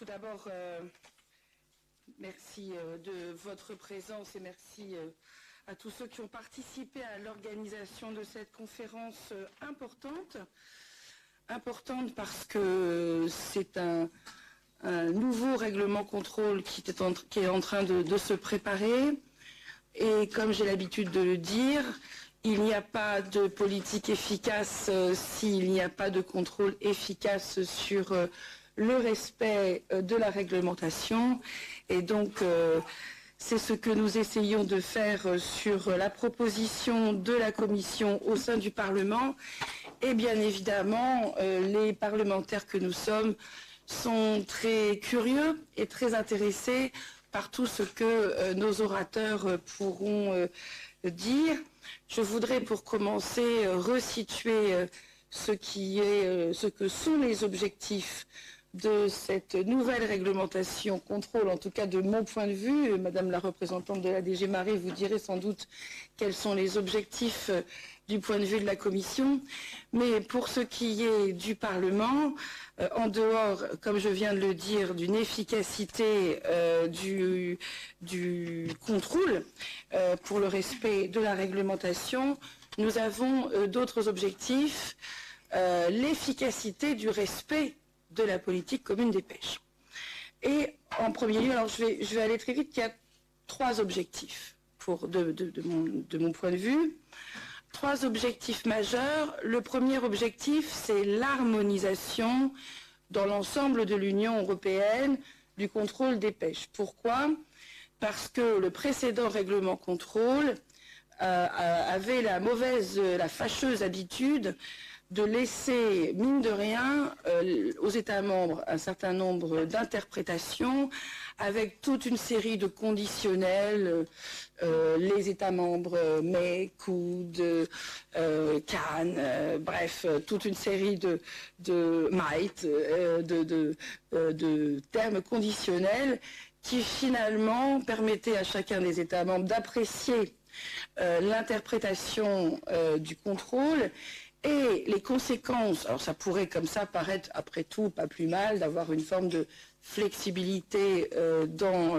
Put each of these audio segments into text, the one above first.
Tout d'abord, merci de votre présence et merci à tous ceux qui ont participé à l'organisation de cette conférence importante. Importante parce que c'est un nouveau règlement contrôle qui est en train de se préparer. Et comme j'ai l'habitude de le dire, il n'y a pas de politique efficace s'il n'y a pas de contrôle efficace sur le respect de la réglementation. Et donc, c'est ce que nous essayons de faire sur la proposition de la Commission au sein du Parlement. Et bien évidemment, les parlementaires que nous sommes sont très curieux et très intéressés par tout ce que nos orateurs pourront dire. Je voudrais pour commencer resituer ce que sont les objectifs de cette nouvelle réglementation contrôle, en tout cas de mon point de vue. Madame la représentante de la DG Marais, vous direz sans doute quels sont les objectifs du point de vue de la Commission. Mais pour ce qui est du Parlement, en dehors, comme je viens de le dire, d'une efficacité du contrôle pour le respect de la réglementation, nous avons d'autres objectifs, l'efficacité du respect de la politique commune des pêches. Et en premier lieu, alors je vais aller très vite, il y a trois objectifs de mon point de vue. Trois objectifs majeurs. Le premier objectif, c'est l'harmonisation dans l'ensemble de l'Union européenne du contrôle des pêches. Pourquoi? Parce que le précédent règlement contrôle avait la fâcheuse habitude de laisser, mine de rien, aux États membres un certain nombre d'interprétations avec toute une série de conditionnels, les États membres coude, canne, bref, toute une série de might, de termes conditionnels qui finalement permettaient à chacun des États membres d'apprécier l'interprétation du contrôle. Et les conséquences, alors ça pourrait comme ça paraître après tout pas plus mal d'avoir une forme de flexibilité dans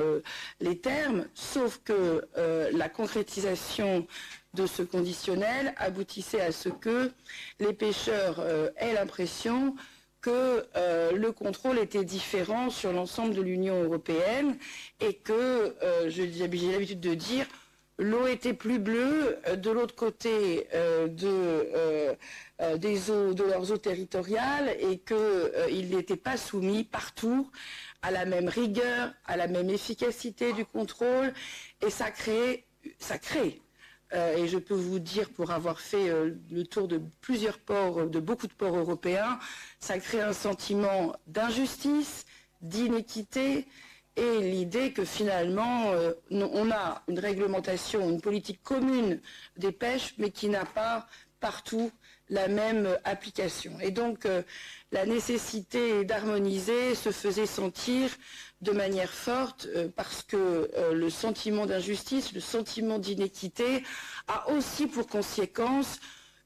les termes, sauf que la concrétisation de ce conditionnel aboutissait à ce que les pêcheurs aient l'impression que le contrôle était différent sur l'ensemble de l'Union européenne et que, j'ai l'habitude de dire, l'eau était plus bleue de l'autre côté de leurs eaux territoriales et qu'ils n'étaient pas soumis partout à la même rigueur, à la même efficacité du contrôle. Et ça crée, et je peux vous dire, pour avoir fait le tour de plusieurs ports, de beaucoup de ports européens, ça crée un sentiment d'injustice, d'inéquité, et l'idée que finalement on a une réglementation, une politique commune des pêches, mais qui n'a pas partout la même application. Et donc la nécessité d'harmoniser se faisait sentir de manière forte parce que le sentiment d'injustice, le sentiment d'inéquité a aussi pour conséquence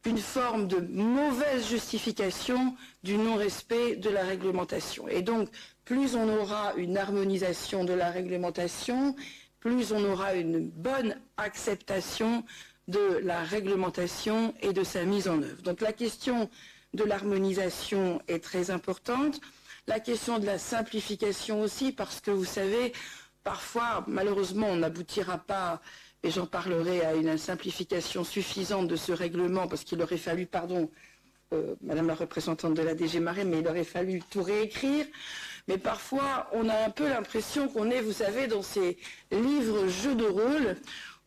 une forme de mauvaise justification du non-respect de la réglementation. Et donc, plus on aura une harmonisation de la réglementation, plus on aura une bonne acceptation de la réglementation et de sa mise en œuvre. Donc la question de l'harmonisation est très importante. La question de la simplification aussi, parce que vous savez, parfois, malheureusement, on n'aboutira pas, et j'en parlerai, à une simplification suffisante de ce règlement, parce qu'il aurait fallu, Madame la représentante de la DG Marais, mais il aurait fallu tout réécrire. Mais parfois, on a un peu l'impression qu'on est, vous savez, dans ces livres jeux de rôle,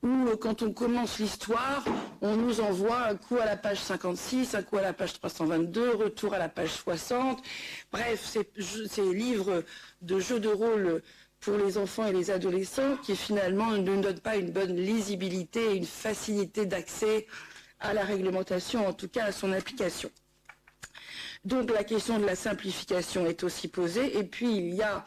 où quand on commence l'histoire, on nous envoie un coup à la page 56, un coup à la page 322, retour à la page 60. Bref, ces livres de jeux de rôle pour les enfants et les adolescents qui finalement ne donnent pas une bonne lisibilité et une facilité d'accès à la réglementation, en tout cas à son application. Donc la question de la simplification est aussi posée. Et puis il y a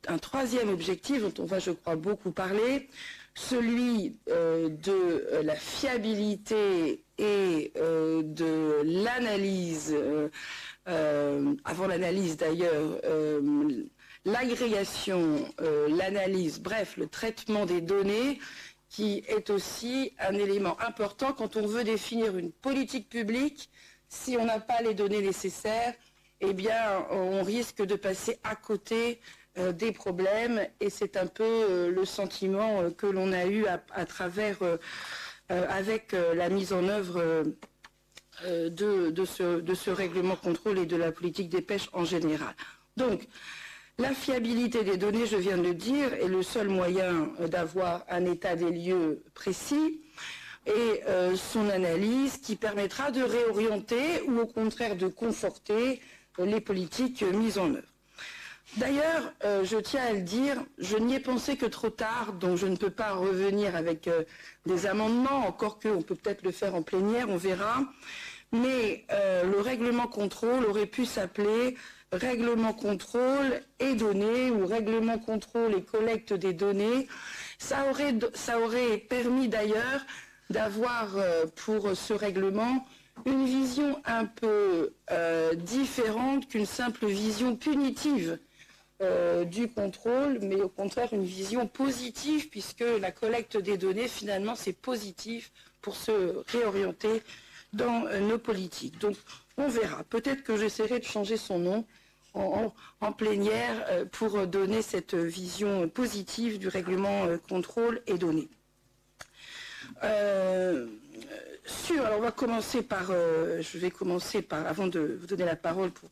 un troisième objectif dont on va, je crois, beaucoup parler, celui de la fiabilité et de l'analyse, avant l'analyse d'ailleurs, l'agrégation, l'analyse, bref, le traitement des données, qui est aussi un élément important quand on veut définir une politique publique. Si on n'a pas les données nécessaires, eh bien, on risque de passer à côté des problèmes, et c'est un peu le sentiment que l'on a eu à travers, avec la mise en œuvre de ce règlement contrôle et de la politique des pêches en général. Donc, la fiabilité des données, je viens de le dire, est le seul moyen d'avoir un état des lieux précis, et son analyse qui permettra de réorienter ou au contraire de conforter les politiques mises en œuvre. D'ailleurs, je tiens à le dire, je n'y ai pensé que trop tard, donc je ne peux pas revenir avec des amendements, encore qu'on peut peut-être le faire en plénière, on verra. Mais le règlement contrôle aurait pu s'appeler règlement contrôle et données, ou règlement contrôle et collecte des données. Ça aurait permis d'ailleurs d'avoir pour ce règlement une vision un peu différente qu'une simple vision punitive du contrôle, mais au contraire une vision positive, puisque la collecte des données, finalement, c'est positif pour se réorienter dans nos politiques. Donc, on verra. Peut-être que j'essaierai de changer son nom en plénière pour donner cette vision positive du règlement contrôle et données. Alors on va commencer par, je vais commencer par, avant de vous donner la parole pour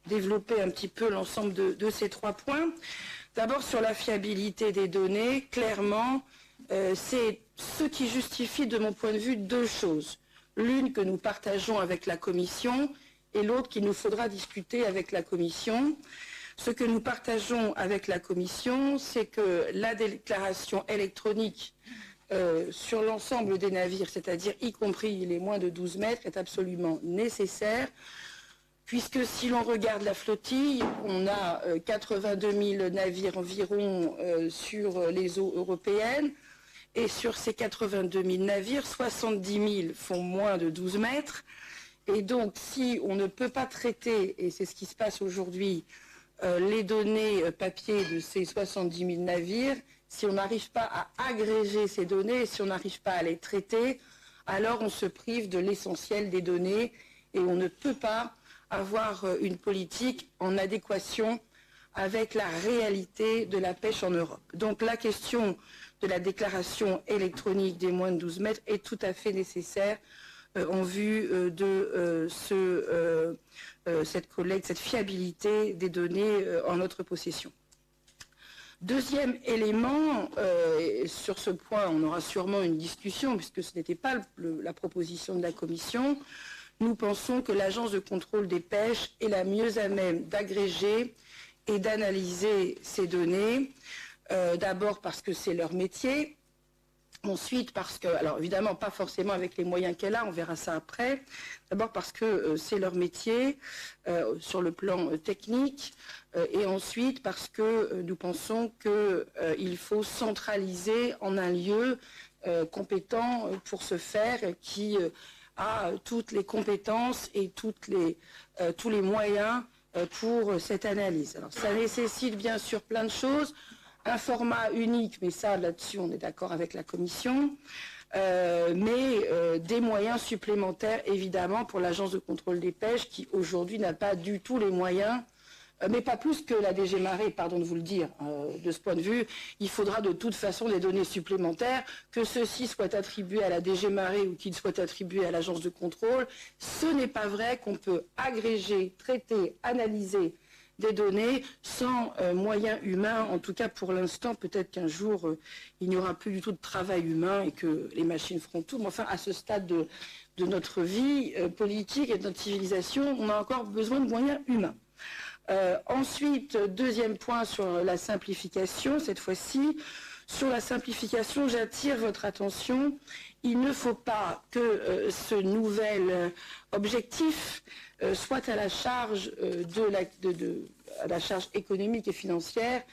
développer un petit peu l'ensemble de ces 3 points. D'abord sur la fiabilité des données, clairement, c'est ce qui justifie de mon point de vue 2 choses. L'une que nous partageons avec la Commission et l'autre qu'il nous faudra discuter avec la Commission. Ce que nous partageons avec la Commission, c'est que la déclaration électronique sur l'ensemble des navires, c'est-à-dire y compris les moins de 12 mètres, est absolument nécessaire, puisque si l'on regarde la flottille, on a 82 000 navires environ sur les eaux européennes, et sur ces 82 000 navires, 70 000 font moins de 12 mètres, et donc si on ne peut pas traiter, et c'est ce qui se passe aujourd'hui, les données papier de ces 70 000 navires, si on n'arrive pas à agréger ces données, si on n'arrive pas à les traiter, alors on se prive de l'essentiel des données et on ne peut pas avoir une politique en adéquation avec la réalité de la pêche en Europe. Donc la question de la déclaration électronique des moins de 12 mètres est tout à fait nécessaire en vue de cette collecte, cette fiabilité des données en notre possession. Deuxième élément, sur ce point on aura sûrement une discussion puisque ce n'était pas la proposition de la Commission, nous pensons que l'agence de contrôle des pêches est la mieux à même d'agréger et d'analyser ces données, d'abord parce que c'est leur métier, ensuite parce que, alors évidemment pas forcément avec les moyens qu'elle a, on verra ça après, d'abord parce que c'est leur métier sur le plan technique, et ensuite parce que nous pensons qu'il faut centraliser en un lieu compétent pour ce faire, qui a toutes les compétences et tous les moyens pour cette analyse. Alors ça nécessite bien sûr plein de choses, un format unique, mais ça là-dessus on est d'accord avec la Commission, mais des moyens supplémentaires évidemment pour l'agence de contrôle des pêches qui aujourd'hui n'a pas du tout les moyens, mais pas plus que la DG Marais, pardon de vous le dire. De ce point de vue, il faudra de toute façon des données supplémentaires, que ceux-ci soient attribués à la DG Marais ou qu'ils soient attribués à l'agence de contrôle. Ce n'est pas vrai qu'on peut agréger, traiter, analyser des données sans moyens humains. En tout cas pour l'instant, peut-être qu'un jour il n'y aura plus du tout de travail humain et que les machines feront tout. Mais enfin, à ce stade de notre vie politique et de notre civilisation, on a encore besoin de moyens humains. Ensuite, deuxième point sur la simplification, cette fois-ci, sur la simplification, j'attire votre attention. Il ne faut pas que ce nouvel objectif soit à la charge à la charge économique et financière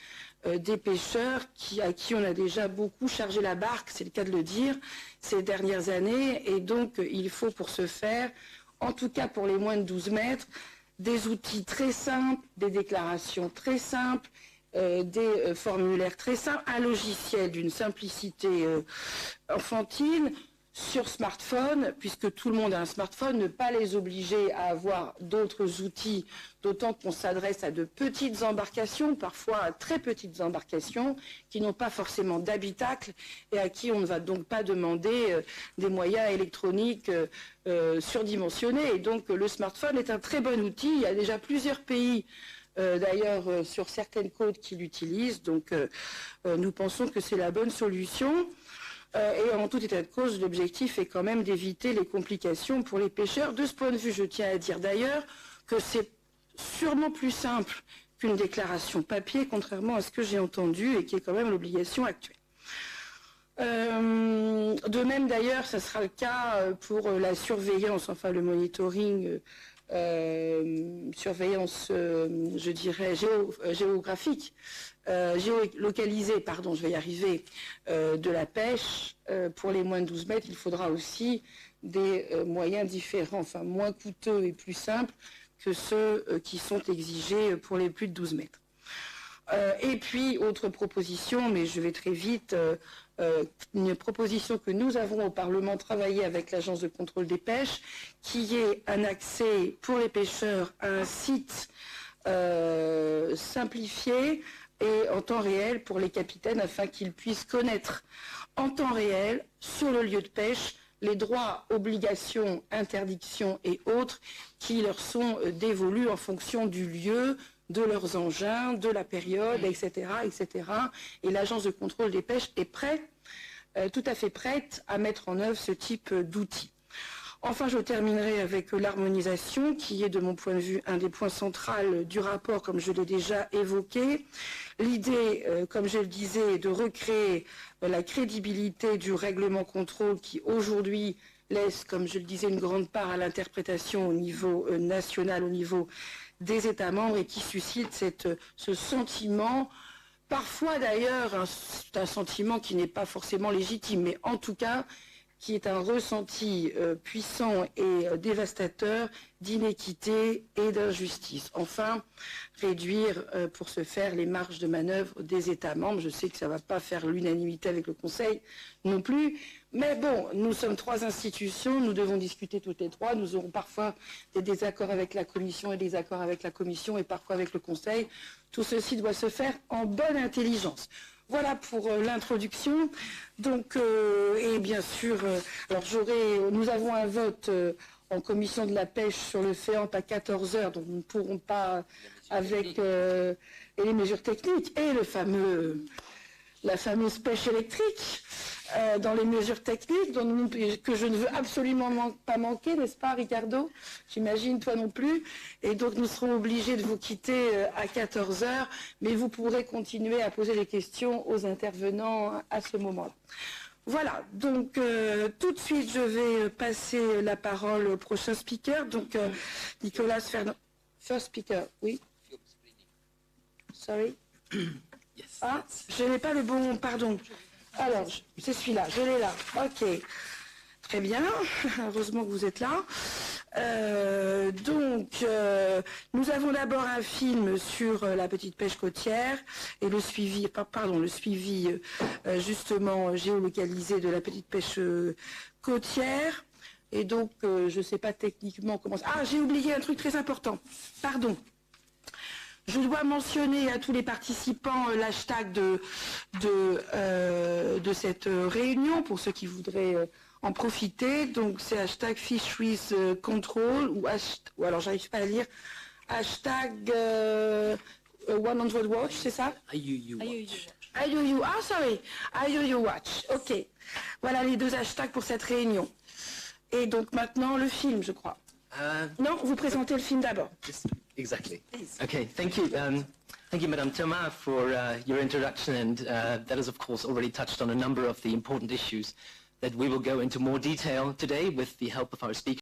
des pêcheurs à qui on a déjà beaucoup chargé la barque, c'est le cas de le dire, ces dernières années. Et donc, il faut pour ce faire, en tout cas pour les moins de 12 mètres, des outils très simples, des déclarations très simples, des formulaires très simples, un logiciel d'une simplicité enfantine, sur smartphone, puisque tout le monde a un smartphone, ne pas les obliger à avoir d'autres outils, d'autant qu'on s'adresse à de petites embarcations, parfois à très petites embarcations, qui n'ont pas forcément d'habitacle et à qui on ne va donc pas demander des moyens électroniques surdimensionnés. Et donc le smartphone est un très bon outil. Il y a déjà plusieurs pays d'ailleurs sur certaines côtes qui l'utilisent, donc nous pensons que c'est la bonne solution. Et en tout état de cause, l'objectif est quand même d'éviter les complications pour les pêcheurs. De ce point de vue, je tiens à dire d'ailleurs que c'est sûrement plus simple qu'une déclaration papier, contrairement à ce que j'ai entendu et qui est quand même l'obligation actuelle. De même d'ailleurs, ça sera le cas pour la surveillance, enfin le monitoring, surveillance, je dirais, géographique. Géolocalisé, pardon, je vais y arriver, de la pêche, pour les moins de 12 mètres, il faudra aussi des moyens différents, enfin moins coûteux et plus simples que ceux qui sont exigés pour les plus de 12 mètres. Et puis, autre proposition, mais je vais très vite, une proposition que nous avons au Parlement travaillé avec l'Agence de contrôle des pêches, qui est un accès pour les pêcheurs à un site simplifié, et en temps réel pour les capitaines afin qu'ils puissent connaître en temps réel sur le lieu de pêche les droits, obligations, interdictions et autres qui leur sont dévolus en fonction du lieu, de leurs engins, de la période, etc. etc. Et l'Agence de contrôle des pêches est tout à fait prête à mettre en œuvre ce type d'outils. Enfin, je terminerai avec l'harmonisation, qui est de mon point de vue un des points centraux du rapport, comme je l'ai déjà évoqué. L'idée, comme je le disais, est de recréer la crédibilité du règlement contrôle qui aujourd'hui laisse, comme je le disais, une grande part à l'interprétation au niveau national, au niveau des États membres et qui suscite ce sentiment. Parfois d'ailleurs, c'est un sentiment qui n'est pas forcément légitime, mais en tout cas, qui est un ressenti puissant et dévastateur d'inéquité et d'injustice. Enfin, réduire pour ce faire les marges de manœuvre des États membres. Je sais que ça ne va pas faire l'unanimité avec le Conseil non plus, mais bon, nous sommes trois institutions, nous devons discuter toutes les trois, nous aurons parfois des désaccords avec la Commission et des accords avec la Commission et parfois avec le Conseil. Tout ceci doit se faire en bonne intelligence. Voilà pour l'introduction. Donc, et bien sûr, alors nous avons un vote en commission de la pêche sur le FEAMP à 14 heures, donc nous ne pourrons pas, avec et les mesures techniques et la fameuse pêche électrique dans les mesures techniques que je ne veux absolument pas manquer, n'est-ce pas Ricardo? J'imagine toi non plus. Et donc nous serons obligés de vous quitter à 14 heures, mais vous pourrez continuer à poser des questions aux intervenants à ce moment-là. Voilà, donc tout de suite je vais passer la parole au prochain speaker, donc Nicolas Fernand. First speaker, oui. Sorry. Ah, je n'ai pas le bon, pardon. Alors, c'est celui-là, je l'ai là. Ok, très bien, heureusement que vous êtes là. Nous avons d'abord un film sur la petite pêche côtière et le suivi, justement géolocalisé de la petite pêche côtière. Et donc, je ne sais pas techniquement comment... Ah, j'ai oublié un truc très important, pardon. Je dois mentionner à tous les participants l'hashtag de cette réunion, pour ceux qui voudraient en profiter. Donc c'est hashtag Fisheries Control, ou alors j'arrive pas à lire, hashtag 100 Watch, c'est ça? IUU Watch. IUU, ah sorry, IUU Watch, ok. Voilà les deux hashtags pour cette réunion. Et donc maintenant le film, je crois. Non, vous présentez le film d'abord. Exactly. Okay, thank you. Thank you, Madame Thomas, for your introduction, and that has, of course, already touched on a number of the important issues that we will go into more detail today with the help of our speakers.